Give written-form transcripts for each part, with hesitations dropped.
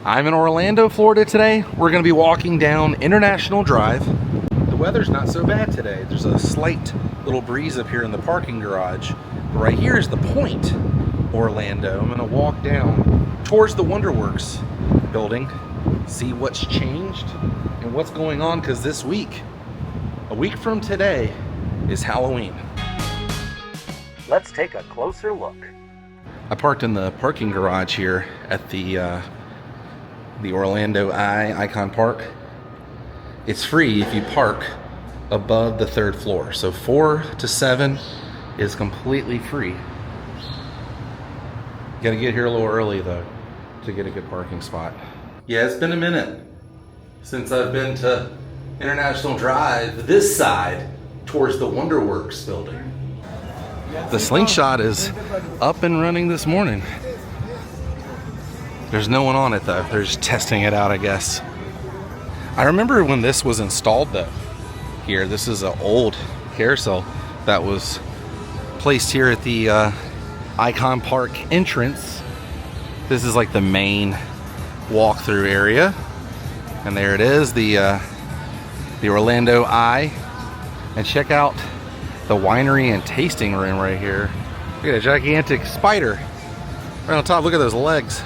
I'm in Orlando, Florida today. We're going to be walking down International Drive. The weather's not so bad today. There's a slight little breeze up here in the parking garage. But right here is the Point, Orlando. I'm going to walk down towards the Wonderworks building, see what's changed and what's going on, because this week, a week from today, is Halloween. Let's take a closer look. I parked in the parking garage here at the Orlando Icon Park. It's free if you park above the 3rd floor. So 4 to 7 is completely free. You gotta get here a little early though to get a good parking spot. Yeah, it's been a minute since I've been to International Drive this side towards the Wonderworks building. The slingshot is up and running this morning. There's no one on it though. They're just testing it out, I guess. I remember when this was installed though. Here, this is an old carousel that was placed here at the Icon Park entrance. This is like the main walkthrough area. And there it is, the Orlando Eye. And check out the winery and tasting room right here. Look at a gigantic spider right on top. Look at those legs.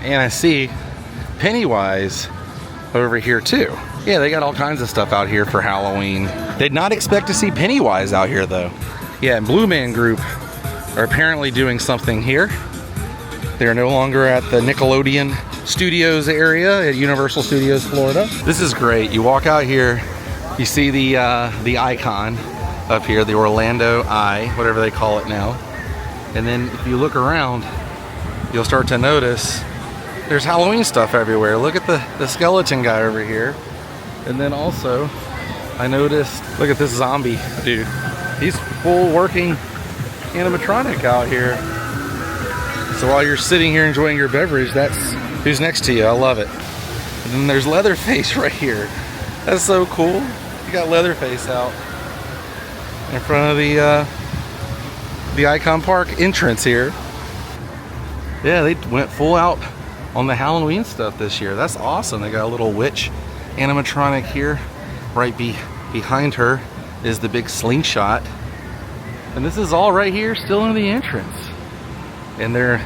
And I see Pennywise over here too. Yeah, they got all kinds of stuff out here for Halloween. Did not expect to see Pennywise out here though. Yeah, and Blue Man Group are apparently doing something here. They're no longer at the Nickelodeon Studios area at Universal Studios Florida. This is great. You walk out here, you see the icon up here, the Orlando Eye, whatever they call it now. And then if you look around, you'll start to notice there's Halloween stuff everywhere. Look at the skeleton guy over here. And then also, I noticed, look at this zombie dude. He's full working animatronic out here. So while you're sitting here enjoying your beverage, that's who's next to you. I love it. And then there's Leatherface right here. That's so cool. You got Leatherface out in front of the Icon Park entrance here. Yeah, they went full out on the Halloween stuff this year. That's awesome. They got a little witch animatronic here. Right behind her is the big slingshot. And this is all right here still in the entrance. And their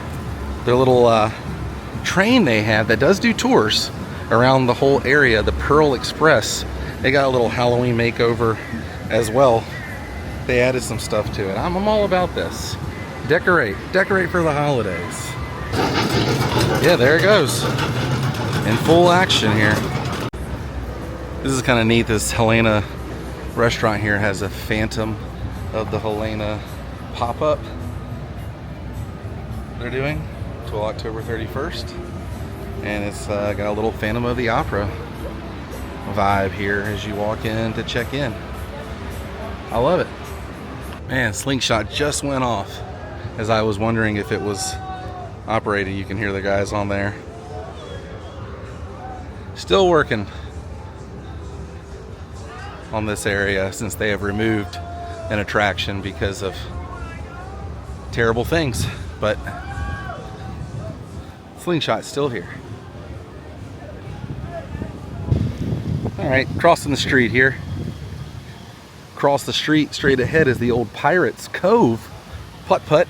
little train they have that does do tours around the whole area, the Pearl Express. They got a little Halloween makeover as well. They added some stuff to it. I'm all about this. Decorate for the holidays. Yeah, there it goes. In full action here. This is kind of neat. This Helena restaurant here has a Phantom of the Helena pop-up they're doing till October 31st. And it's got a little Phantom of the Opera vibe here as you walk in to check in. I love it. Man, slingshot just went off as I was wondering if it was operating. You can hear the guys on there. Still working on this area since they have removed an attraction because of terrible things. But slingshot's still here. All right, crossing the street here. Across the street, straight ahead, is the old Pirates Cove putt-putt.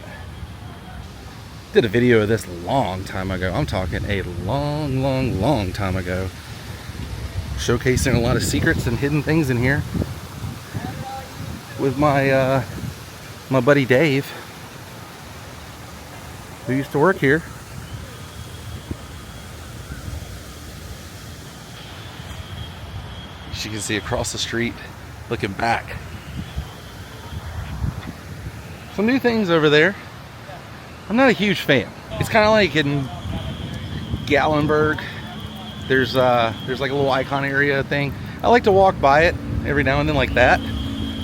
Did a video of this a long time ago. I'm talking a long time ago. Showcasing a lot of secrets and hidden things in here with my my buddy Dave, who used to work here. As you can see across the street, looking back. Some new things over there. I'm not a huge fan. It's kind of like in Gatlinburg. There's like a little icon area thing. I like to walk by it every now and then like that,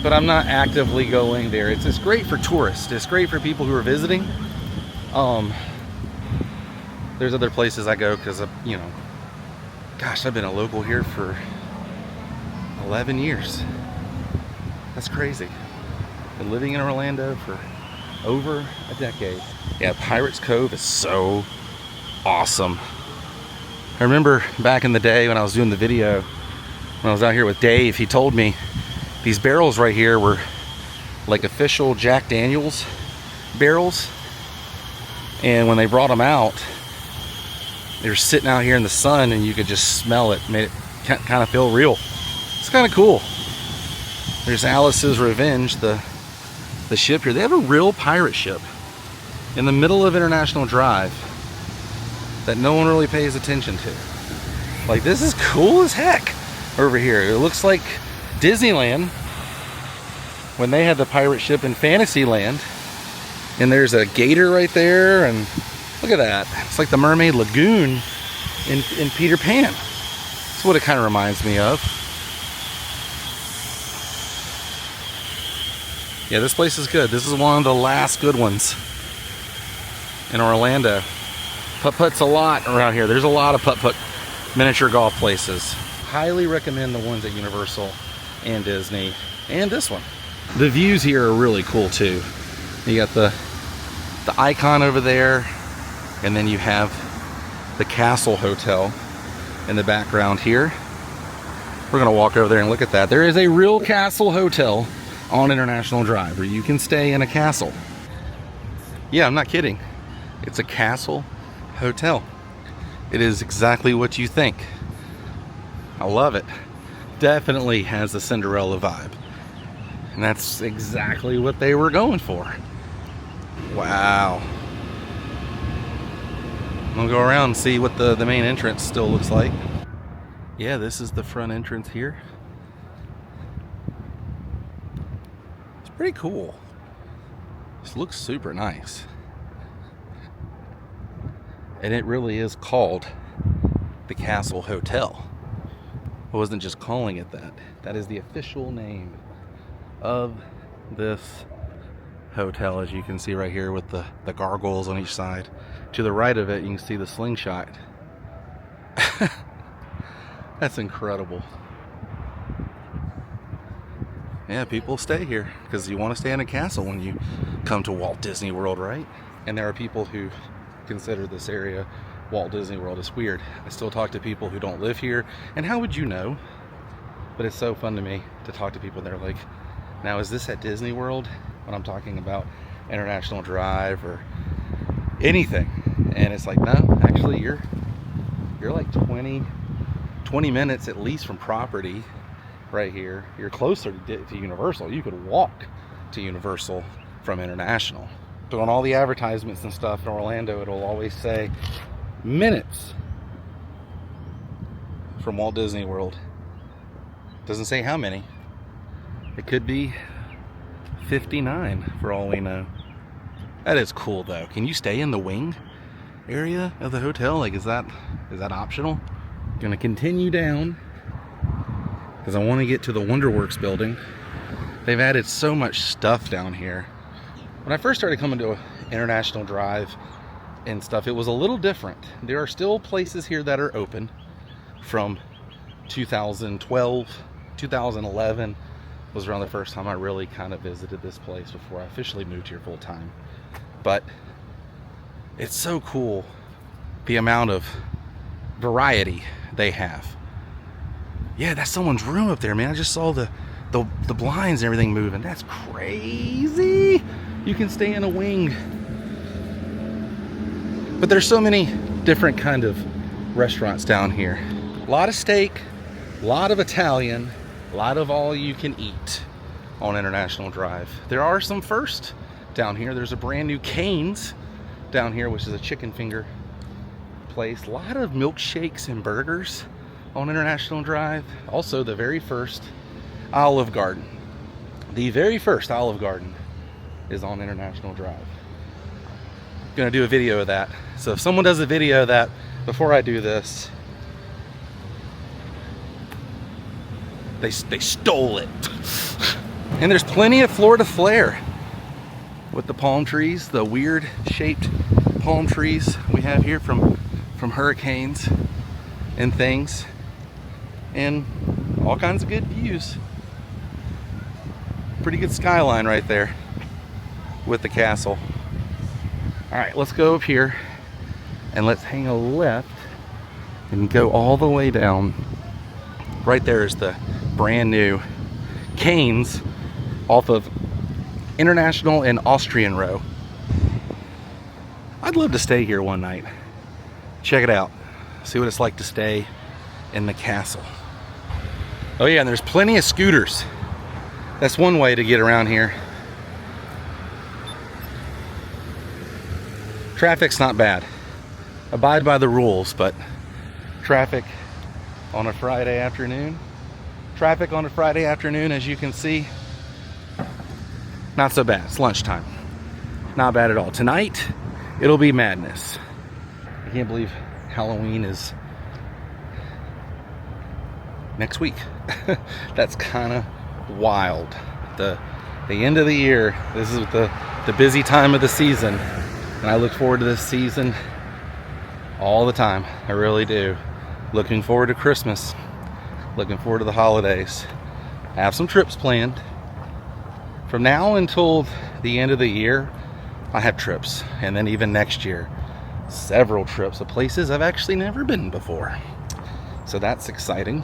but I'm not actively going there. It's great for tourists. It's great for people who are visiting. There's other places I go because, you know, gosh, I've been a local here for 11 years. That's crazy. Been living in Orlando for over a decade. Yeah, Pirates Cove is so awesome. I remember back in the day when I was doing the video, when I was out here with Dave, he told me these barrels right here were like official Jack Daniels barrels. And when they brought them out, they were sitting out here in the sun and you could just smell it. Made it kind of feel real. It's kind of cool. There's Alice's Revenge, the ship here. They have a real pirate ship in the middle of International Drive that no one really pays attention to. Like, this is cool as heck over here. It looks like Disneyland when they had the pirate ship in Fantasyland. And there's a gator right there, and look at that. It's like the Mermaid Lagoon in Peter Pan. That's what it kind of reminds me of. Yeah, this place is good. This is one of the last good ones in Orlando. Putt-putt's a lot around here. There's a lot of putt-putt miniature golf places. Highly recommend the ones at Universal and Disney, and this one. The views here are really cool too. You got the icon over there, and then you have the Castle Hotel in the background here. We're gonna walk over there and look at that. There is a real Castle Hotel on International Drive where you can stay in a castle. Yeah, I'm not kidding. It's a castle hotel. It is exactly what you think. I love it. Definitely has a Cinderella vibe. And that's exactly what they were going for. Wow. We'll go around and see what the main entrance still looks like. Yeah, this is the front entrance here. It's pretty cool. This looks super nice. And it really is called the Castle Hotel. I wasn't just calling it that. That is the official name of this hotel, as you can see right here with the gargoyles on each side. To the right of it, you can see the slingshot. That's incredible. Yeah, people stay here because you want to stay in a castle when you come to Walt Disney World, right? And there are people who consider this area Walt Disney World. It's weird. I still talk to people who don't live here, and how would you know? But it's so fun to me to talk to people. They're like, now is this at Disney World? When I'm talking about International Drive or anything. And it's like, no, actually you're like 20 minutes at least from property right here. You're closer to Universal. You could walk to Universal from International. So on all the advertisements and stuff in Orlando, it'll always say minutes from Walt Disney World. Doesn't say how many. It could be 59 for all we know. That is cool though. Can you stay in the wing area of the hotel? Like, is that optional? Gonna continue down because I want to get to the Wonderworks building. They've added so much stuff down here. When I first started coming to International Drive and stuff, it was a little different. There are still places here that are open from 2012, 2011 was around the first time I really kind of visited this place before I officially moved here full time. But it's so cool the amount of variety they have. Yeah, that's someone's room up there, man. I just saw the blinds and everything moving. That's crazy. You can stay in a wing. But there's so many different kind of restaurants down here. A lot of steak, a lot of Italian, a lot of all you can eat on International Drive. There are some first down here. There's a brand new Cane's down here, which is a chicken finger place. A lot of milkshakes and burgers on International Drive. Also the very first Olive Garden. The very first Olive Garden is on International Drive. I'm gonna do a video of that. So if someone does a video of that before I do this, they stole it. And there's plenty of Florida flair with the palm trees, the weird shaped palm trees we have here from hurricanes and things, and all kinds of good views. Pretty good skyline right there with the castle. All right, let's go up here and let's hang a left and go all the way down. Right there is the brand new Canes off of International and Austrian Row. I'd love to stay here one night. Check it out. See what it's like to stay in the castle. Oh yeah, and there's plenty of scooters. That's one way to get around here. Traffic's not bad. Abide by the rules, but traffic on a Friday afternoon. Traffic on a Friday afternoon, as you can see, not so bad. It's lunchtime. Not bad at all. Tonight, it'll be madness. I can't believe Halloween is next week. That's kind of wild. The end of the year, this is the busy time of the season, and I look forward to this season all the time. I really do. Looking forward to Christmas. Looking forward to the holidays. I have some trips planned. From now until the end of the year, I have trips. And then even next year, several trips of places I've actually never been before. So that's exciting.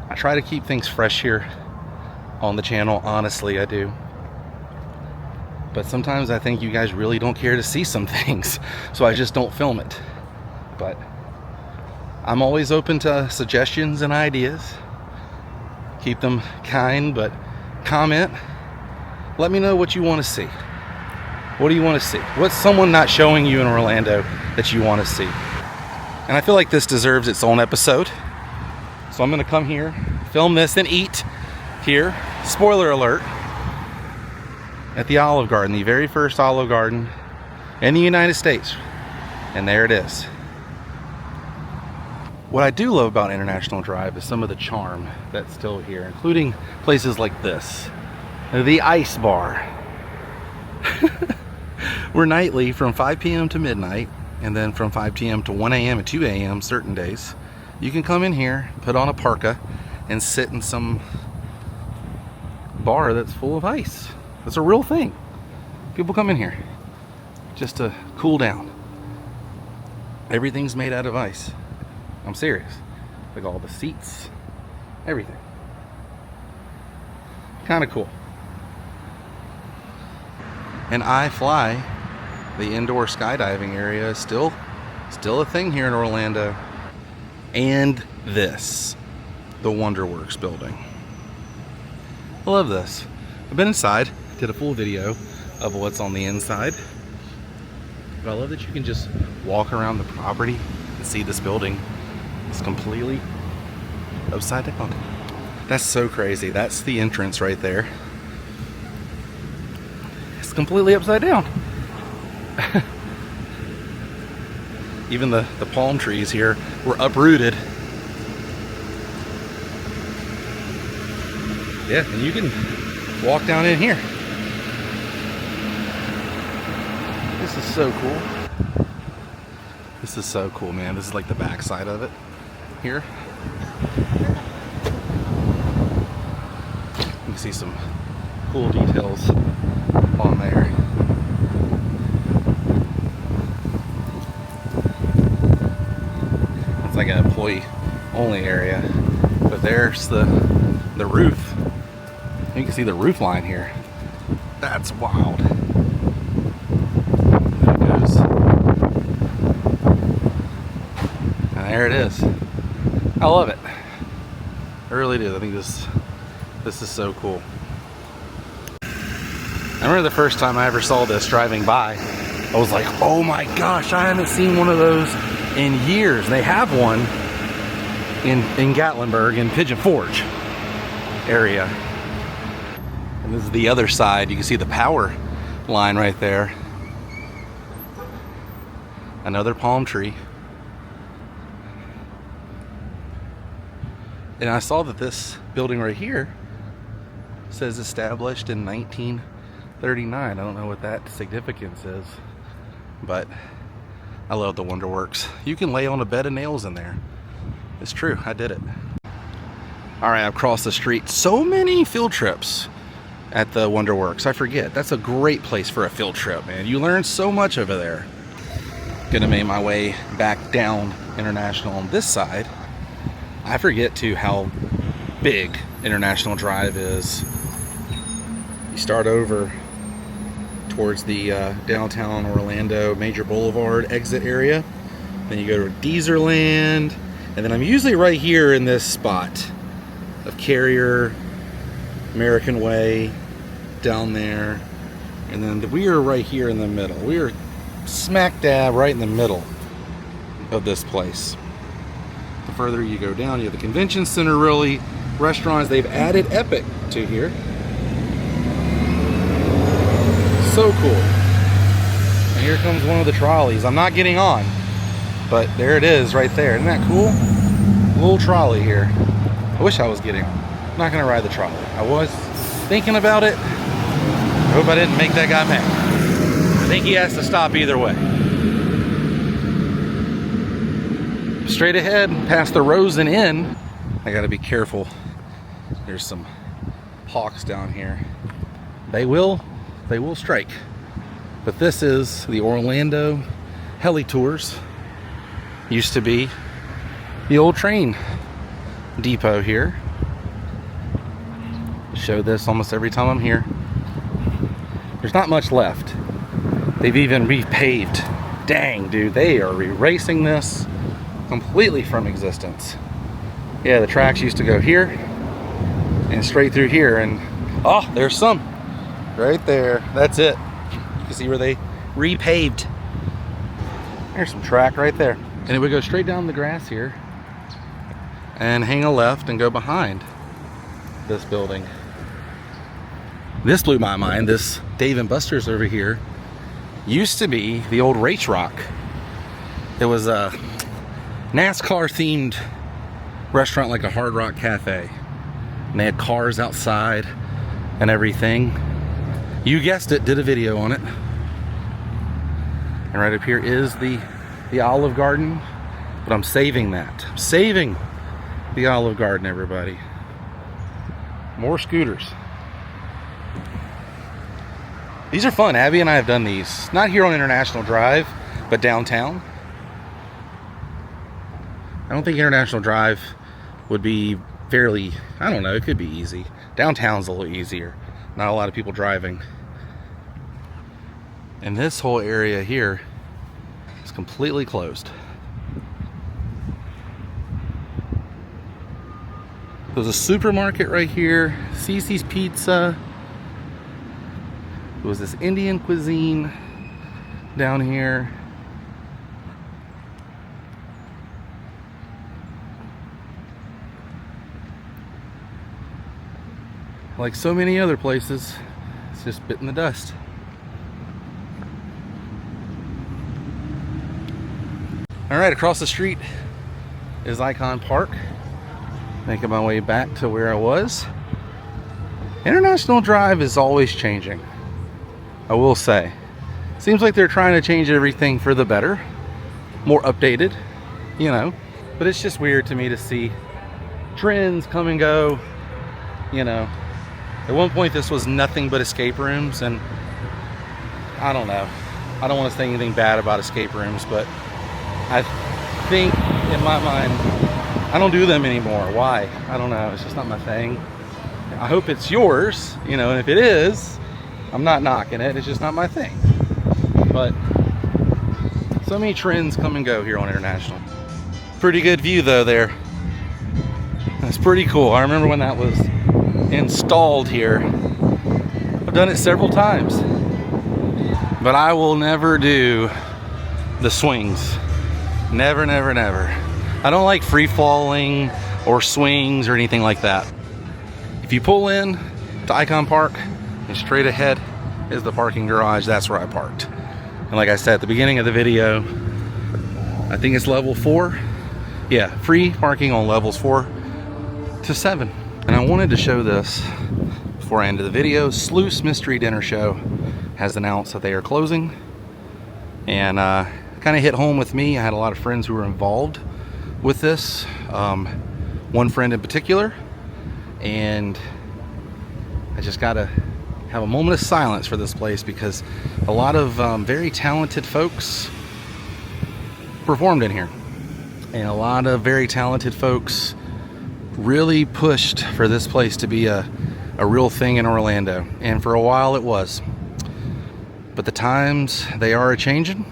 I try to keep things fresh here on the channel. Honestly, I do. But sometimes I think you guys really don't care to see some things. So I just don't film it. But I'm always open to suggestions and ideas. Keep them kind, but comment. Let me know what you want to see. What do you want to see? What's someone not showing you in Orlando that you want to see? And I feel like this deserves its own episode. So I'm going to come here, film this, and eat here. Spoiler alert. At the Olive Garden, the very first Olive Garden in the United States. And there it is. What I do love about International Drive is some of the charm that's still here, including places like this. The Ice Bar. We're nightly from 5 p.m. to midnight, and then from 5 p.m. to 1 a.m. and 2 a.m. certain days. You can come in here, put on a parka, and sit in some bar that's full of ice. That's a real thing. People come in here just to cool down. Everything's made out of ice. I'm serious. Like all the seats, everything. Kind of cool. And iFly, the indoor skydiving area, is still a thing here in Orlando. And this, the Wonderworks building. I love this. I've been inside, did a full video of what's on the inside. But I love that you can just walk around the property and see this building. It's completely upside down. That's so crazy. That's the entrance right there. It's completely upside down. Even the palm trees here were uprooted. Yeah, and you can walk down in here. This is so cool. This is so cool, man. This is like the back side of it here. You can see some cool details on there. It's like an employee only area, but there's the roof. You can see the roof line here. That's wild. There it goes. And there it is. I love it. I really do. I think this is so cool. I remember the first time I ever saw this driving by, I was like, oh my gosh, I haven't seen one of those in years. And they have one in Gatlinburg in Pigeon Forge area. And this is the other side. You can see the power line right there. Another palm tree. And I saw that this building right here says established in 1939. I don't know what that significance is, but I love the Wonderworks. You can lay on a bed of nails in there. It's true, I did it. All right, I've crossed the street. So many field trips at the Wonderworks. I forget. That's a great place for a field trip, man. You learn so much over there. gonna make my way back down International on this side. I forget too how big International Drive is. You start over towards the downtown Orlando Major Boulevard exit area. Then you go to Deezerland, and then I'm usually right here in this spot of Carrier, American Way, down there, and then we are right here in the middle. We are smack dab right in the middle of this place. The further you go down, you have the convention center, really, restaurants. They've added Epic to here. So cool. And here comes one of the trolleys. I'm not getting on, but there it is right there. Isn't that cool? Little trolley here. I wish I was getting on. I'm not gonna ride the trolley. I was thinking about it. I hope I didn't make that guy mad. I think he has to stop either way. Straight ahead, past the Rosen Inn. I gotta be careful. There's some hawks down here. They will strike. But this is the Orlando Heli Tours. Used to be the old train depot here. Show this almost every time I'm here. There's not much left. They've even repaved. Dang, dude, they are erasing this completely from existence. Yeah, the tracks used to go here and straight through here, and oh, there's some right there. That's it. You can see where they repaved. There's some track right there. And it would go straight down the grass here and hang a left and go behind this building. This blew my mind. This Dave & Buster's over here used to be the old Race Rock. It was a NASCAR themed restaurant, like a Hard Rock Cafe. And they had cars outside and everything. You guessed it, did a video on it. And right up here is the Olive Garden. But I'm saving that. I'm saving the Olive Garden, everybody. More scooters. These are fun. Abby and I have done these. Not here on International Drive, but downtown. I don't think International Drive would be fairly, I don't know, it could be easy. Downtown's a little easier. Not a lot of people driving. And this whole area here is completely closed. There's a supermarket right here, Cece's Pizza. There was this Indian cuisine down here. Like so many other places, it's just bitten the dust. All right, across the street is Icon Park. Making my way back to where I was. International Drive is always changing, I will say. Seems like they're trying to change everything for the better, more updated, you know. But it's just weird to me to see trends come and go, you know. At one point this was nothing but escape rooms, and I don't know. I don't want to say anything bad about escape rooms, but I think in my mind, I don't do them anymore. Why? I don't know. It's just not my thing. I hope it's yours, you know, and if it is, I'm not knocking it. It's just not my thing. But so many trends come and go here on International. Pretty good view though there. That's pretty cool. I remember when that was installed here. I've done it several times. But I will never do the swings. Never, never, never. I don't like free falling or swings or anything like that. If you pull in to Icon Park and straight ahead is the parking garage, that's where I parked. And like I said at the beginning of the video, I think it's level 4. Yeah, free parking on levels 4 to 7. And I wanted to show this before I ended the video. Sleuths Mystery Dinner Show has announced that they are closing. And kind of hit home with me. I had a lot of friends who were involved with this, one friend in particular, and I just gotta have a moment of silence for this place because a lot of very talented folks performed in here. And a lot of very talented folks really pushed for this place to be a real thing in Orlando. And for a while it was. But the times, they are a-changing.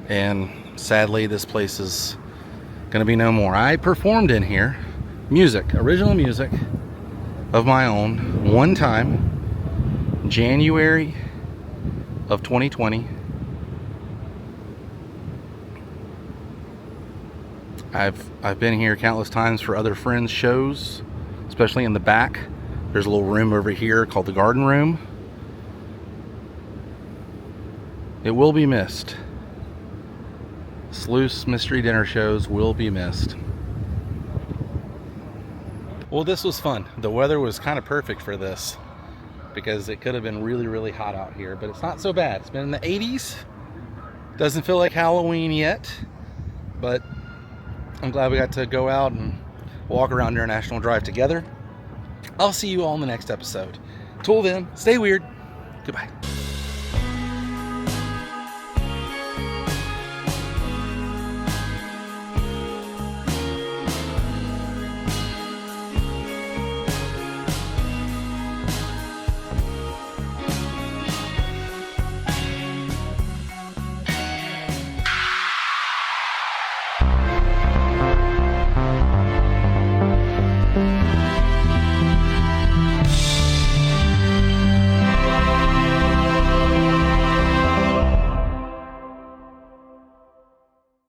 And sadly, this place is going to be no more. I performed in here, original music of my own, one time, January of 2020. I've been here countless times for other friends' shows, especially in the back. There's a little room over here called the Garden Room. It will be missed. Sleuths mystery dinner shows will be missed. Well, this was fun. The weather was kind of perfect for this because it could have been really, really hot out here, but it's not so bad. It's been in the 80s. Doesn't feel like Halloween yet, but I'm glad we got to go out and walk around International Drive together. I'll see you all in the next episode. Till then, stay weird. Goodbye.